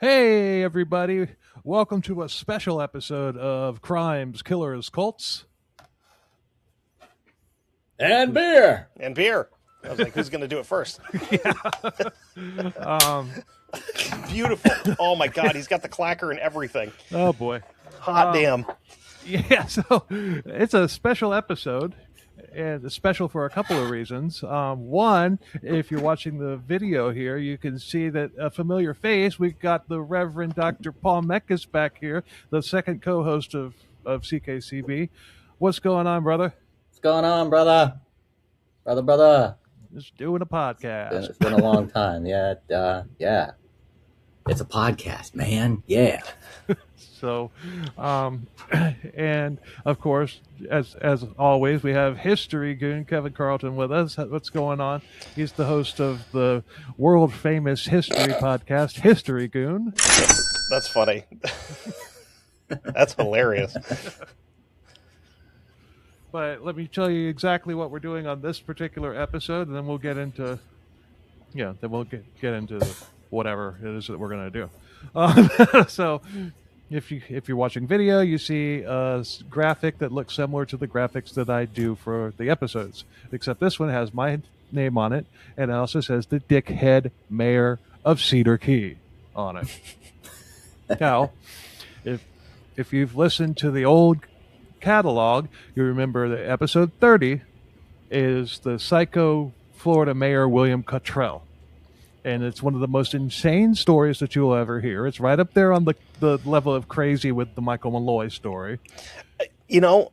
Hey, everybody. Welcome to a special episode of Crimes, Killers, Cults. And beer. And beer. I was like, who's going to do it first? Beautiful. Oh, my God. He's got the clacker and everything. Oh, boy. Hot damn. Yeah, so it's a special episode, and it's special for a couple of reasons. One, if you're watching the video here, you can see that a familiar face. We've got the Reverend Dr. Paul Meckes back here, the second co-host of CKCB. What's going on, brother? What's going on, brother? Brother. Just doing a podcast. It's been a long time. Yeah. It's a podcast, man. Yeah. So, and of course, as always, we have History Goon Kevin Carlton with us. What's going on? He's the host of the world famous history podcast, History Goon. That's funny. That's hilarious. But let me tell you exactly what we're doing on this particular episode, and then we'll get into, get into whatever it is that we're going to do. So. If you're watching video, you see a graphic that looks similar to the graphics that I do for the episodes, except this one has my name on it, and it also says the Dickhead Mayor of Cedar Key on it. Now, if you've listened to the old catalog, you remember that episode 30 is the psycho Florida Mayor William Cottrell. And it's one of the most insane stories that you'll ever hear. It's right up there on the level of crazy with the Michael Malloy story. You know,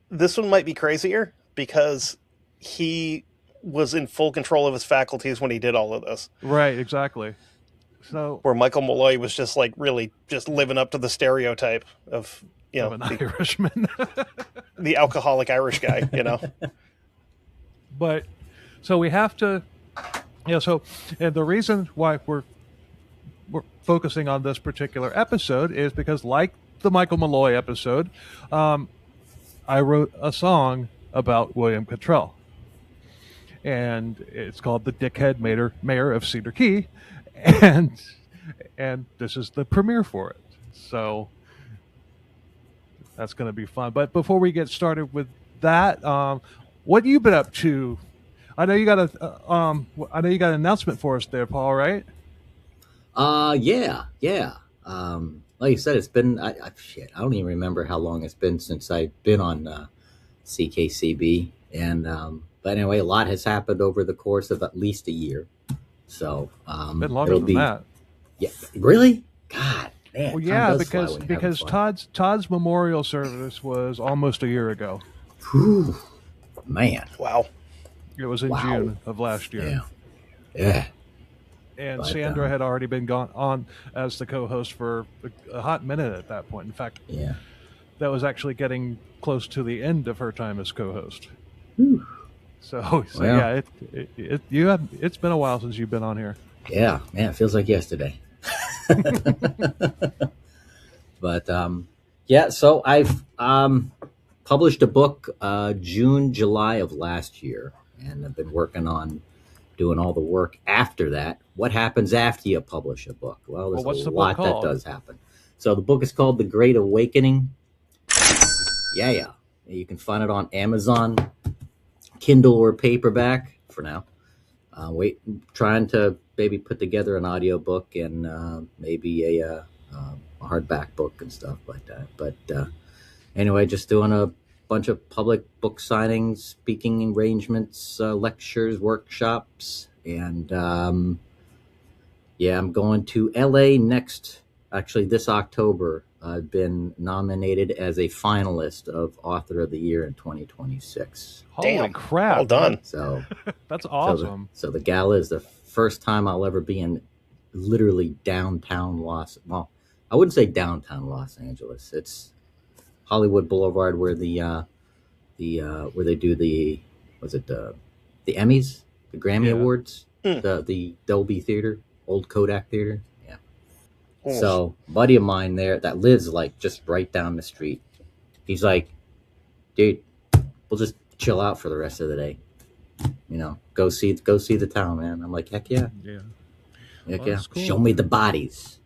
this one might be crazier because he was in full control of his faculties when he did all of this. Right, exactly. So where Michael Malloy was just like really just living up to the stereotype of, of an Irishman. The alcoholic Irish guy, But so we have to... Yeah, so and the reason why we're focusing on this particular episode is because, like the Michael Malloy episode, I wrote a song about William Cottrell, and it's called "The Dickhead Mayor of Cedar Key," and this is the premiere for it. So that's going to be fun. But before we get started with that, what have you been up to? I know you got an announcement for us there, Paul, right? Yeah. Like you said, it's been I don't even remember how long it's been since I've been on CKCB, and but anyway, a lot has happened over the course of at least a year. So been longer than that. Yeah, really? God, man. Well, yeah, because Todd's memorial service was almost a year ago. Whew, man. Wow. It was in June of last year. Yeah. And Sandra had already been gone on as the co-host for a hot minute at that point. In fact, that was actually getting close to the end of her time as co-host. Whew. So yeah, it's been a while since you've been on here. Yeah, man, it feels like yesterday. But so I've published a book July of last year. And I've been working on doing all the work after that. What happens after you publish a book? Well, there's a lot that does happen. So the book is called The Great Awakening. Yeah. You can find it on Amazon, Kindle or paperback for now. Trying to maybe put together an audiobook and maybe a hardback book and stuff like that. But anyway, just doing a bunch of public book signings, speaking arrangements, lectures, workshops, and I'm going to LA this October. I've been nominated as a finalist of Author of the Year in 2026. Holy crap. Well done. So that's awesome. So the gala is the first time I'll ever be in literally downtown I wouldn't say downtown Los Angeles. It's Hollywood Boulevard, where where they do the Emmys, the Grammy Awards, the Dolby Theater, old Kodak Theater. Yeah. Oh. So, a buddy of mine there that lives like just right down the street. He's like, dude, we'll just chill out for the rest of the day. Go see the town, man. I'm like, heck yeah. Yeah. Heck Well, yeah. that's cool. Show me the bodies.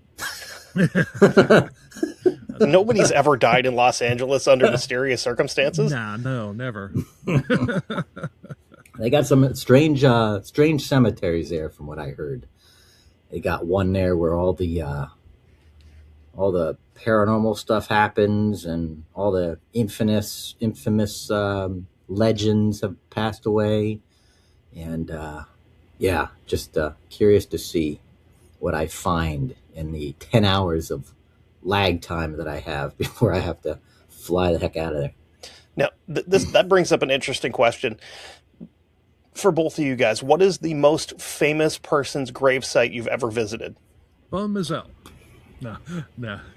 Nobody's ever died in Los Angeles under mysterious circumstances. Nah, no, never. They got some strange cemeteries there, from what I heard. They got one there where all the paranormal stuff happens, and all the infamous legends have passed away. And just curious to see what I find in the 10 hours of lag time that I have before I have to fly the heck out of there. Now, that brings up an interesting question for both of you guys. What is the most famous person's gravesite you've ever visited? Bum Mazel. No.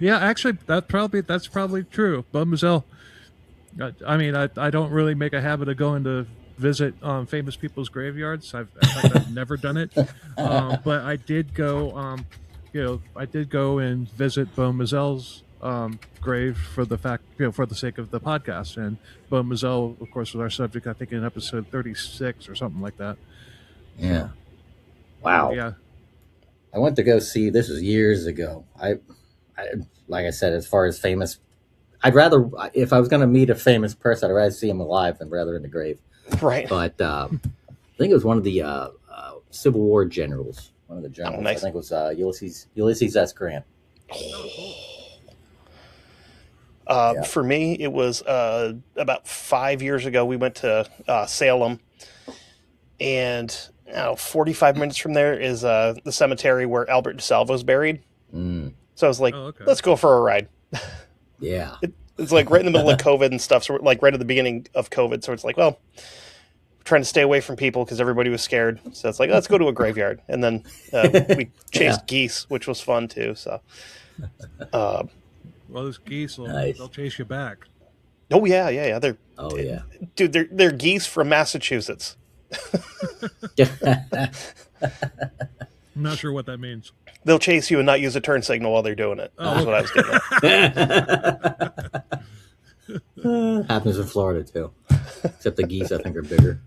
Yeah, actually, that's probably true. Bum Mazel. I mean, I don't really make a habit of going to visit famous people's graveyards. I've never done it, but I did go. I did go and visit Bum Mazel's grave for the sake of the podcast. And Bum Mazel, of course, was our subject. I think in episode 36 or something like that. Yeah. Wow. Yeah. I went to go see, this was years ago. I like I said, as far as famous, I'd rather, if I was going to meet a famous person, I'd rather see him alive than rather in the grave. Right. But I think it was one of the Civil War generals. One of the generals. Oh, nice. I think it was Ulysses S. Grant. For me, it was about 5 years ago. We went to Salem, and 45 minutes from there is the cemetery where Albert DeSalvo's buried. So I was like, let's go for a ride. Yeah. It's like right in the middle of COVID and stuff. So we're like right at the beginning of COVID. So it's like, well, we're trying to stay away from people because everybody was scared. So it's like, let's go to a graveyard. And then we chased geese, which was fun too. So, well, those geese, Nice. they'll chase you back. oh yeah. Dude, they're geese from Massachusetts. I'm not sure what that means. They'll chase you and not use a turn signal while they're doing it. That's what I was getting at. Happens in Florida too. Except the geese, I think, are bigger.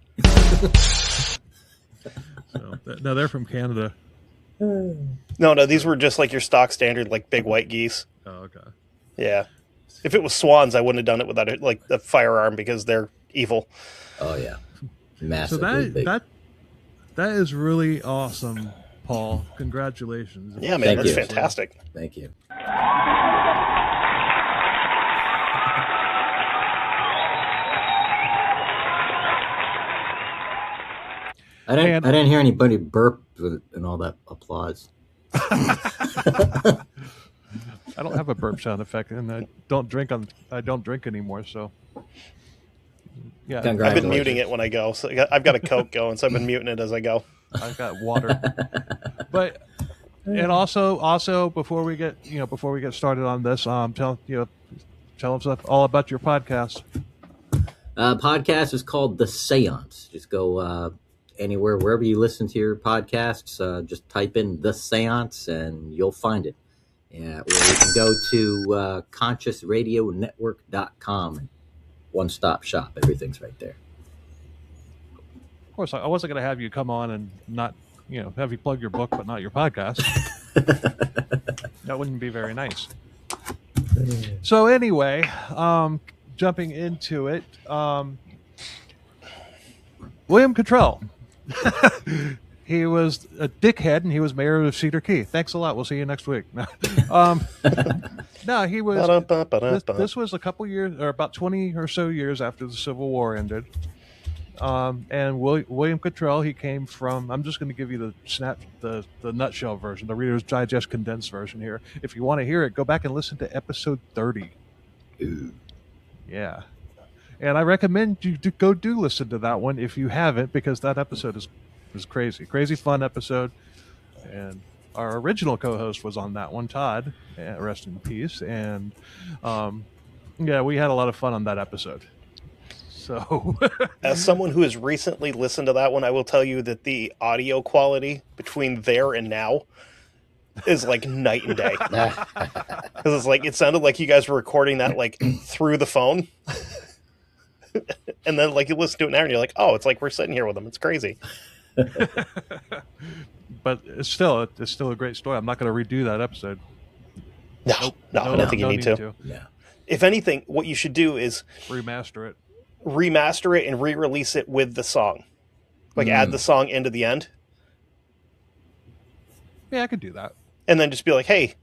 No, they're from Canada. No, these were just like your stock standard, like big white geese. Oh, okay. Yeah. If it was swans, I wouldn't have done it without a firearm because they're evil. Oh yeah, So massively big. that is really awesome, Paul. Congratulations. Yeah, man, Thank that's you. fantastic. Thank you. I didn't hear anybody burp and all that applause. I don't have a burp sound effect, and I don't drink anymore. So, yeah, I've been muting it when I go. So I've got a Coke going, so I've been muting it as I go. I've got water. But and also before we get started on this, tell us all about your podcast. Podcast is called The Seance. Just go anywhere, wherever you listen to your podcasts. Just type in The Seance and you'll find it. Yeah, or you can go to consciousradionetwork.com. One-stop shop. Everything's right there. Of course, I wasn't going to have you come on and not, have you plug your book, but not your podcast. That wouldn't be very nice. So anyway, jumping into it, William Cottrell. He was a dickhead, and he was mayor of Cedar Key. Thanks a lot. We'll see you next week. No, he was. This was a couple years, or about 20 or so years after the Civil War ended. And William Cottrell, he came from. I'm just going to give you the nutshell version, the Reader's Digest condensed version here. If you want to hear it, go back and listen to episode 30. Ooh. Yeah. And I recommend you to go listen to that one if you haven't, because that episode is crazy fun episode. And our original co-host was on that one, Todd, rest in peace. And we had a lot of fun on that episode. So as someone who has recently listened to that one, I will tell you that the audio quality between there and now is like night and day. Because it's like, it sounded like you guys were recording that like through the phone. And then like you listen to it now and you're like, oh, it's like we're sitting here with them. It's crazy. but it's still a great story. I'm not going to redo that episode. No, I don't think you need to. Yeah. If anything, what you should do is remaster it and re-release it with the song. Like add the song into the end. Yeah, I could do that. And then just be like, hey,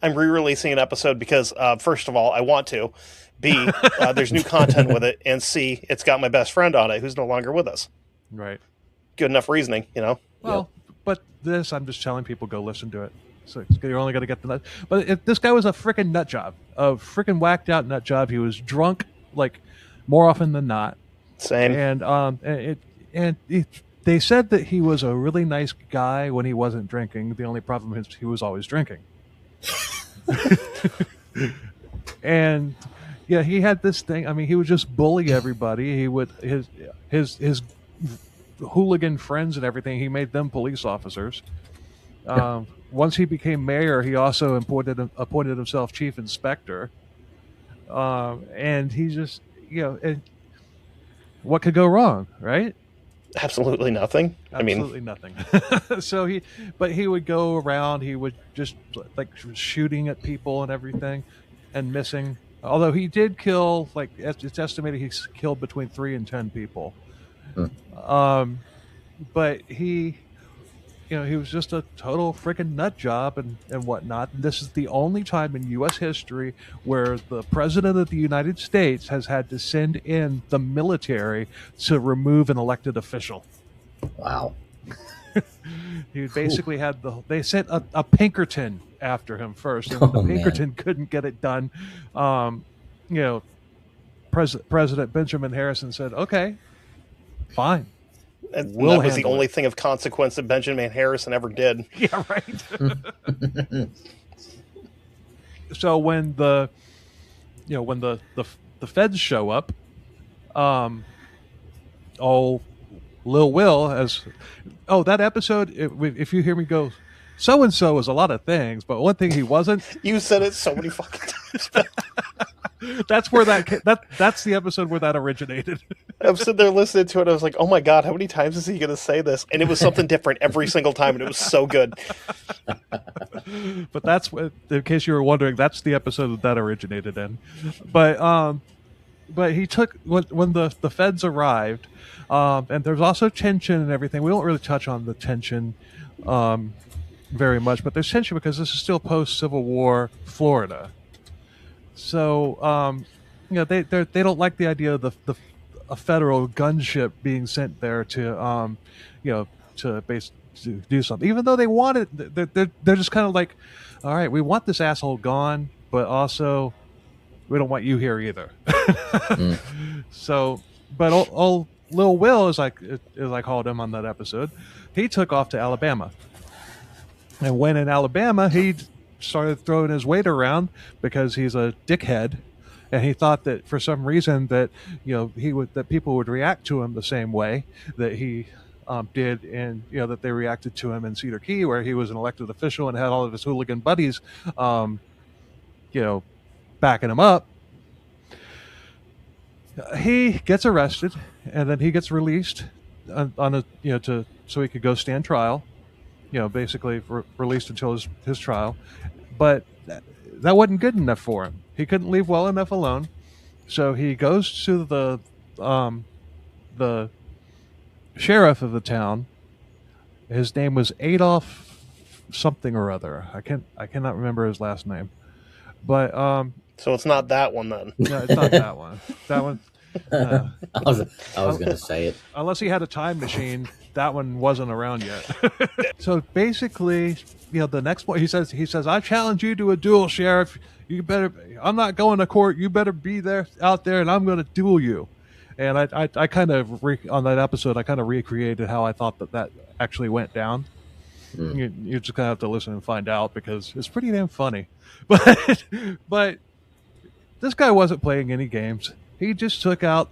I'm re-releasing an episode because, first of all, I want to. B, there's new content with it. And C, it's got my best friend on it who's no longer with us. Right. Good enough reasoning, you know? Well, but this, I'm just telling people, go listen to it. So you're only going to get the nut. But this guy was a freaking nut job. A freaking whacked out nut job. He was drunk, like, more often than not. Same. And they said that he was a really nice guy when he wasn't drinking. The only problem is he was always drinking. And yeah, he had this thing. I mean, he would just bully everybody. He would his hooligan friends and everything. He made them police officers. Once he became mayor, he also appointed himself chief inspector. And he just, what could go wrong, right? Absolutely nothing. Absolutely nothing. So he would go around. He would just like shooting at people and everything, and missing. Although he did kill, like it's estimated, he killed between 3 and 10 people. But he was just a total freaking nut job and whatnot. And this is the only time in U.S. history where the president of the United States has had to send in the military to remove an elected official. Wow. He basically they sent a Pinkerton after him first. And when the Pinkerton couldn't get it done, President Benjamin Harrison said, okay, fine. And that was the only thing of consequence that Benjamin Harrison ever did. Yeah, right. So when the feds show up, Lil Will that episode. If you hear me go, so and so was a lot of things, but one thing he wasn't. You said it so many fucking times. That's where that's the episode where that originated. I'm sitting there listening to it. I was like, oh my God, how many times is he going to say this? And it was something different every single time. And it was so good. But that's what, in case you were wondering, that's the episode that originated in. But he took, when the feds arrived, and there's also tension and everything. We won't really touch on the tension, very much, but there's tension because this is still post-Civil War Florida. So, they don't like the idea of a federal gunship being sent there to do something. Even though they want it, they're just kind of like, all right, we want this asshole gone, but also we don't want you here either. So, but old Lil Will, as I called him on that episode, he took off to Alabama, and when in Alabama, he started throwing his weight around because he's a dickhead, and he thought that for some reason that that people would react to him the same way that he did, and that they reacted to him in Cedar Key, where he was an elected official and had all of his hooligan buddies, backing him up. He gets arrested, and then he gets released on so he could go stand trial. Basically released until his trial, but that wasn't good enough for him. He couldn't leave well enough alone, so he goes to the sheriff of the town. His name was Adolf something or other. I cannot remember his last name, but so it's not that one then. No, it's not that one. That one. I was going to say it. Unless he had a time machine, that one wasn't around yet. So basically, the next one he says, I challenge you to a duel, Sheriff. You better. I'm not going to court. You better be out there, and I'm going to duel you. And I kind of on that episode, I kind of recreated how I thought that actually went down. You just kind of have to listen and find out because it's pretty damn funny. But this guy wasn't playing any games. He just took out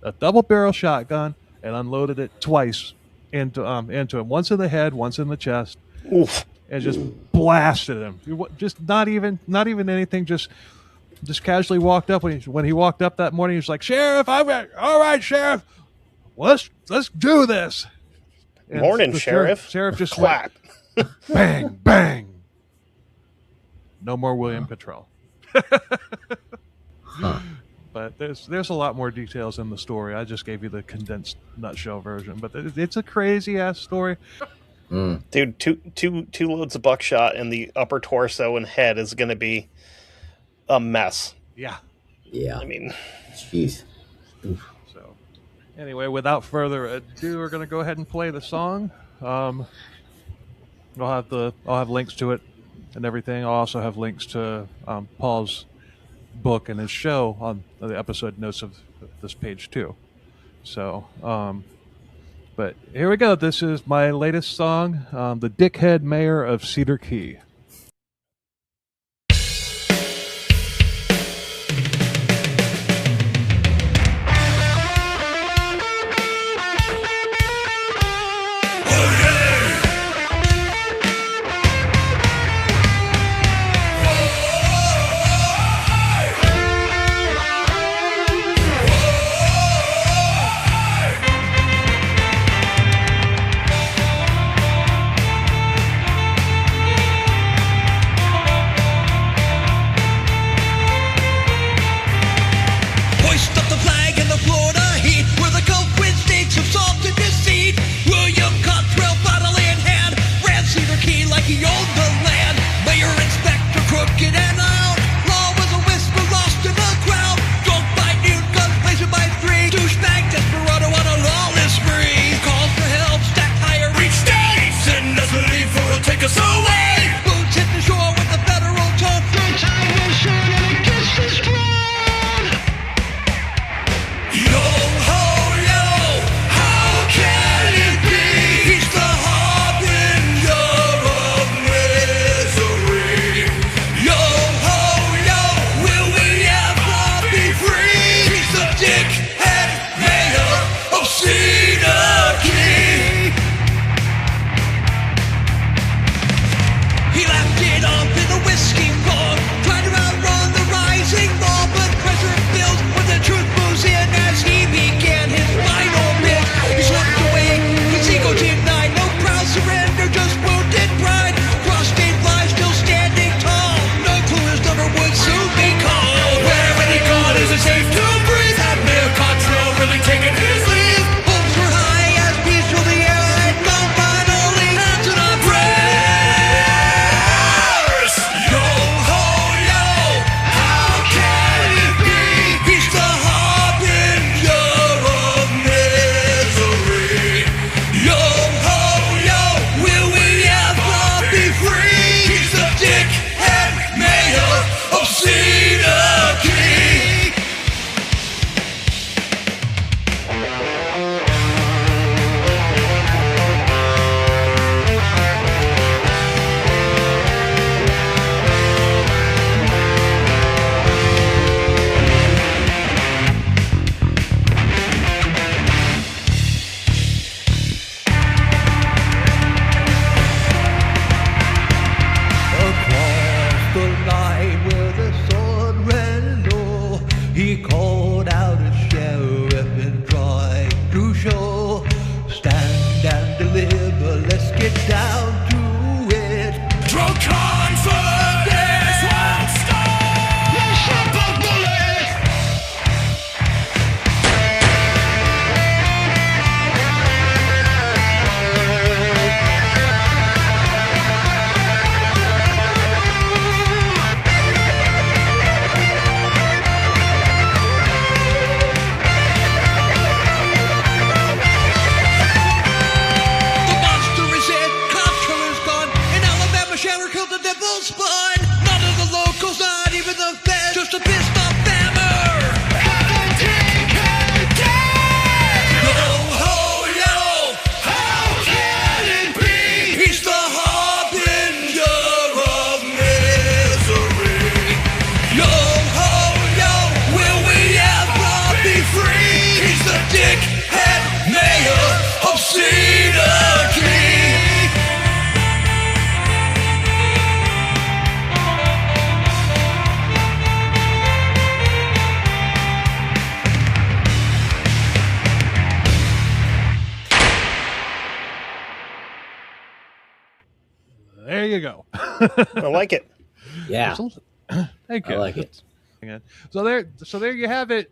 a double barrel shotgun and unloaded it twice into him. Once in the head, once in the chest. Oof. And just blasted him. Just not even anything. Just casually walked up when he walked up that morning. He was like, "Sheriff, all right, Sheriff, let's do this." And Morning, the Sheriff. Sheriff just went, Clap. bang, bang. No more William Cottrell. Huh. But there's a lot more details in the story. I just gave you the condensed nutshell version, but it's a crazy ass story. Dude, two loads of buckshot in the upper torso and head is going to be a mess. Yeah. Yeah. I mean, Jeez. So, anyway, without further ado, we're going to go ahead and play the song. I'll have links to it and everything. I'll also have links to Paul's book and his show on the episode notes of this page too. So, but here we go. This is my latest song, The Dickhead Mayor of Cedar Key. William Cottrell, bottle in hand, ran Cedar Key like he owned the land. Mayor, inspector, crooked and out. Law was a whisper lost in the crowd. Drunk by noon, guns blazing by 3. Douchebag, desperado on a lawless spree. Calls for help, stacked higher, reach state. Send us a leave or he'll take us away. Boots hit the shore with the federal tone. The time is short and it gets destroyed. Yo ho yo, how can it be? He's the harbinger of misery. Yo ho yo, will we ever be free? He's the dickhead mayor of Cedar Key. He laughed it off in the whiskey bar, tried to outrun the rising law, but pressure builds when the truth moves in as he began his final bid. He slipped away, his ego denied, no proud surrender, just wounded pride. Cross-state lies still standing tall, no clue his number would soon be called. Wherever he gone, is it safe to breathe? Had Mayor Cottrell really taken his leave? Hopes were high as peace filled the air, and no finally to the prayers. Yo ho yo, how can it be? He's the harbinger of misery. Yo ho yo, will we ever be free? He's the dickhead mayor of Cedar Key. Across the line where the sword ran low, he called out a sheriff and tried to show. Stand and deliver, let's get down to it. Drunk confidence won't stop. Shut the bullet. The monster is in, Cottrell There you go. I like it. Yeah, Thank you. I like it. So there you have it.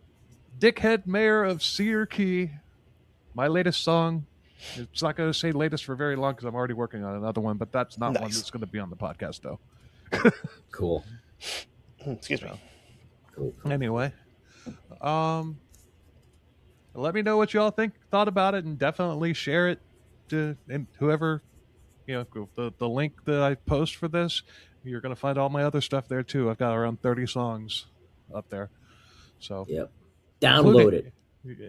Dickhead, Mayor of Cedar Key. My latest song. It's not going to say latest for very long because I'm already working on another one, but that's not one that's going to be on the podcast, though. Cool. Excuse me. Cool. Anyway, let me know what y'all thought about it, and definitely share it to and whoever, the link that I post for this. You're going to find all my other stuff there too. I've got around 30 songs up there. So Yep. Download it.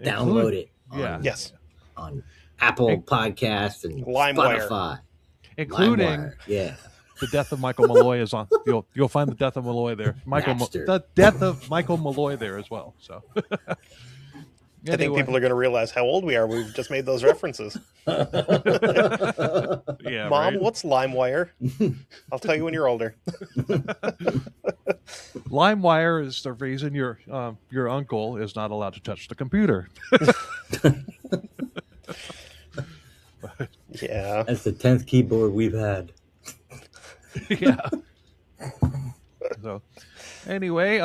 Download it. Yeah. Yes. On Apple Podcasts and LimeWire. Spotify. Including LimeWire. Yeah. The Death of Michael Malloy is on. You'll find the Death of Malloy there. The Death of Michael Malloy there as well. So I think people are going to realize how old we are. We've just made those references. Yeah, Mom, right? what's LimeWire? I'll tell you when you're older. LimeWire is the reason your uncle is not allowed to touch the computer. Yeah. That's the 10th keyboard we've had. Yeah. So, anyway,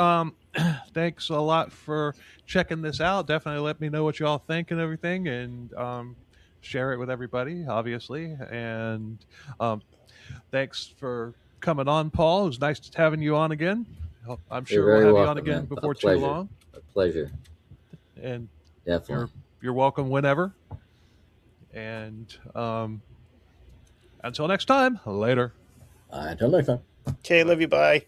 thanks a lot for checking this out. Definitely let me know what y'all think and everything, and share it with everybody, obviously. And thanks for coming on, Paul. It was nice having you on again. I'm sure we'll have you on again before too long. A pleasure. And Definitely. you're welcome whenever. And until next time, later. Until next time. Okay, love you. Bye.